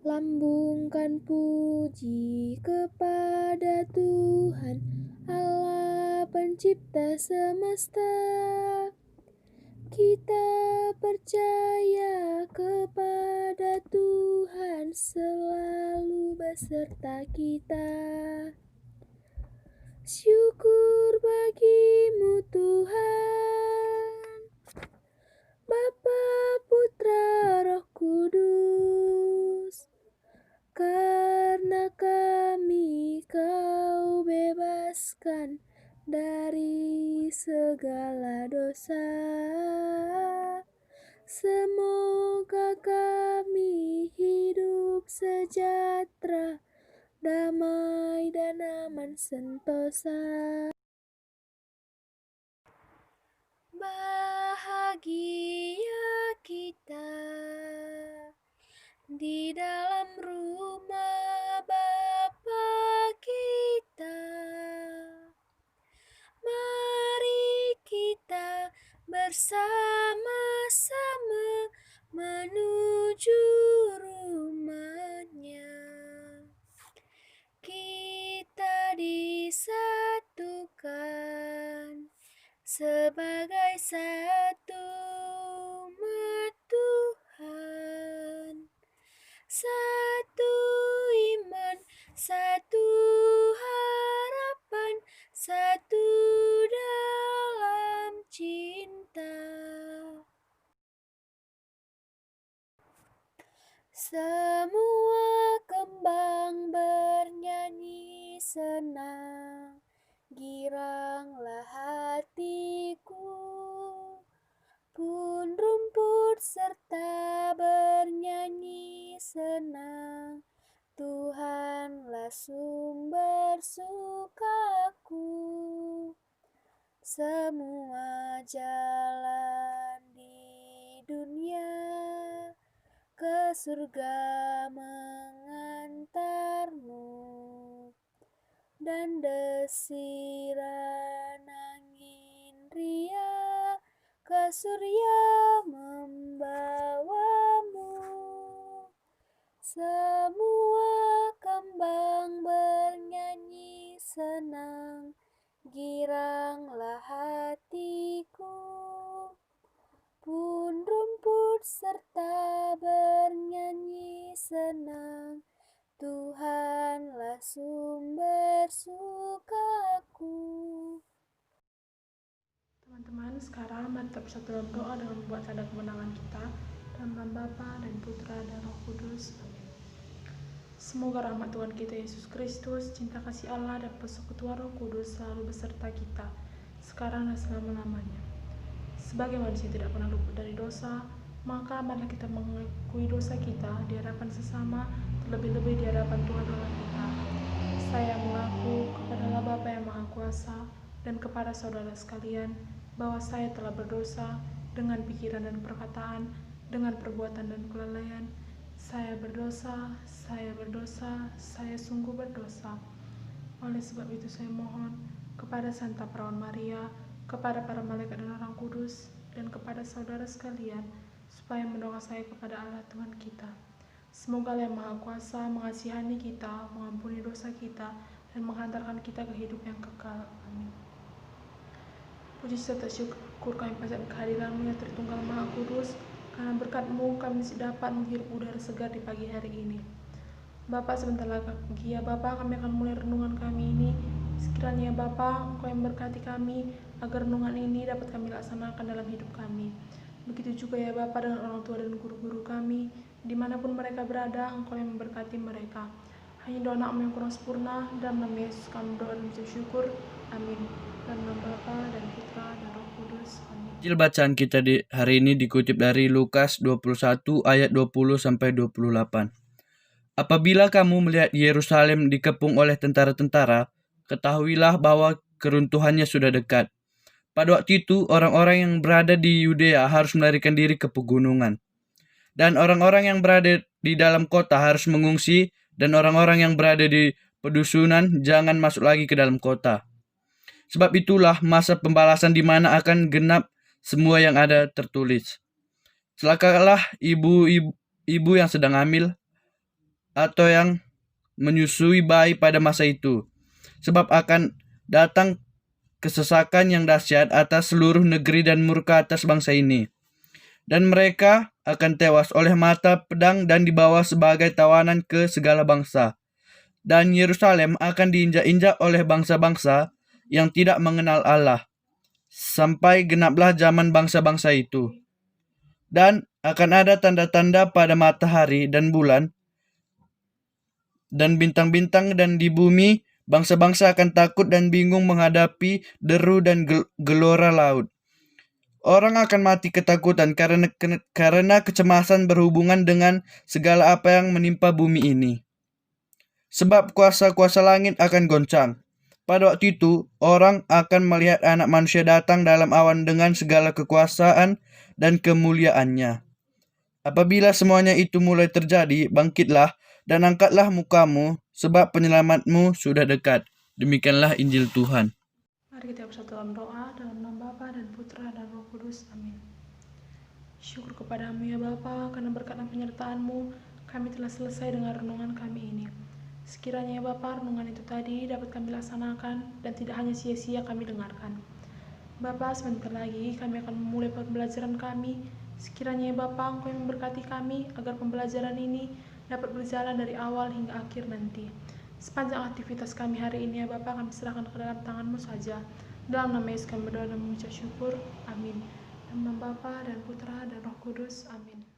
Lambungkan puji kepada Tuhan, Allah pencipta semesta. Kita percaya kepada Tuhan, selalu beserta kita. Syukur bagimu Tuhan, Bapa, Putra, Roh Kudus, karena kami Kau bebaskan dari segala dosa. Semoga kami hidup sejahtera, damai dan aman sentosa. Bahagia kita di dalam rumah Bapa kita. Mari kita bersama-sama menuju rumahnya. Kita disatukan sebagai satu umat Tuhan. Satu iman, satu harapan, satu dalam cinta. Semua kembang bernyanyi senang, giranglah hatiku. Pun rumput serta bernyanyi senang, Tuhanlah sumber sukaku. Semua jalan di dunia ke surga mengantarmu, dan desiran angin riang ke surya membawamu. Semua kembang bernyanyi senang, giranglah hatiku. Pun rumput serta bernyanyi senang, Tuhanlah sumber sukaku. Teman-teman, sekarang mari kita bersatu dalam doa dengan membuat tanda kemenangan kita dalam nama Bapa dan Putra dan Roh Kudus. Amin. Semoga rahmat Tuhan kita Yesus Kristus, cinta kasih Allah dan persekutuan Roh Kudus selalu beserta kita, sekarang dan selama-lamanya. Sebagai manusia tidak pernah luput dari dosa, maka marilah kita mengakui dosa kita di hadapan sesama, terlebih-lebih di hadapan Tuhan Allah kita. Saya mengaku kepada Allah Bapa yang Maha Kuasa dan kepada saudara sekalian bahwa saya telah berdosa dengan pikiran dan perkataan, dengan perbuatan dan kelalaian. Saya berdosa, saya sungguh berdosa. Oleh sebab itu saya mohon kepada Santa Perawan Maria, kepada para malaikat dan orang kudus, dan kepada saudara sekalian, supaya mendoakan saya kepada Allah Tuhan kita. Semoga Allah yang Maha Kuasa mengasihani kita, mengampuni dosa kita, dan menghantarkan kita ke hidup yang kekal. Amin. Puji serta syukur kami panjatkan kehadiran-Mu yang Tritunggal Maha Kudus, karena berkat-Mu kami dapat menghirup udara segar di pagi hari ini. Bapa, sebentar lagi ya Bapa, kami akan mulai renungan kami ini. Sekiranya Bapa, Engkau yang berkati kami, agar renungan ini dapat kami laksanakan dalam hidup kami. Begitu juga ya Bapa dengan orang tua dan guru-guru kami, dimanapun mereka berada, Engkau yang memberkati mereka. Hanya doa Anak-Mu yang kurang sempurna, dalam nama Yesus kami berdoa dan bersyukur. Amin. Dalam nama Bapa dan Putra dan Roh Kudus. Amin. Injil bacaan kita di hari ini dikutip dari Lukas 21 ayat 20 sampai 28. Apabila kamu melihat Yerusalem dikepung oleh tentara-tentara, ketahuilah bahwa keruntuhannya sudah dekat. Pada waktu itu, orang-orang yang berada di Yudea harus melarikan diri ke pegunungan. Dan orang-orang yang berada di dalam kota harus mengungsi, dan orang-orang yang berada di pedusunan jangan masuk lagi ke dalam kota. Sebab itulah masa pembalasan di mana akan genap semua yang ada tertulis. Celakalah ibu yang sedang hamil atau yang menyusui bayi pada masa itu. Sebab akan datang kesesakan yang dahsyat atas seluruh negeri dan murka atas bangsa ini. Dan mereka akan tewas oleh mata pedang dan dibawa sebagai tawanan ke segala bangsa. Dan Yerusalem akan diinjak-injak oleh bangsa-bangsa yang tidak mengenal Allah, sampai genaplah zaman bangsa-bangsa itu. Dan akan ada tanda-tanda pada matahari dan bulan dan bintang-bintang, dan di bumi bangsa-bangsa akan takut dan bingung menghadapi deru dan gelora laut. Orang akan mati ketakutan karena kecemasan berhubungan dengan segala apa yang menimpa bumi ini. Sebab kuasa-kuasa langit akan goncang. Pada waktu itu, orang akan melihat Anak Manusia datang dalam awan dengan segala kekuasaan dan kemuliaannya. Apabila semuanya itu mulai terjadi, bangkitlah dan angkatlah mukamu, sebab penyelamatmu sudah dekat. Demikianlah Injil Tuhan. Mari kita bersatu dalam doa, dalam nama Bapa dan Putra dan Roh Kudus. Amin. Syukur kepadamu ya Bapa, karena berkat dan penyertaan-Mu, kami telah selesai dengan renungan kami ini. Sekiranya ya Bapa, renungan itu tadi dapat kami laksanakan dan tidak hanya sia-sia kami dengarkan. Bapa, sebentar lagi kami akan memulai pembelajaran kami. Sekiranya ya Bapa, Engkau yang memberkati kami agar pembelajaran ini dapat berjalan dari awal hingga akhir nanti. Sepanjang aktivitas kami hari ini ya Bapa, kami serahkan ke dalam tangan-Mu saja. Dalam nama Yesus kami berdoa dan mengucap syukur. Amin. Dalam nama Bapa dan Putra dan Roh Kudus. Amin.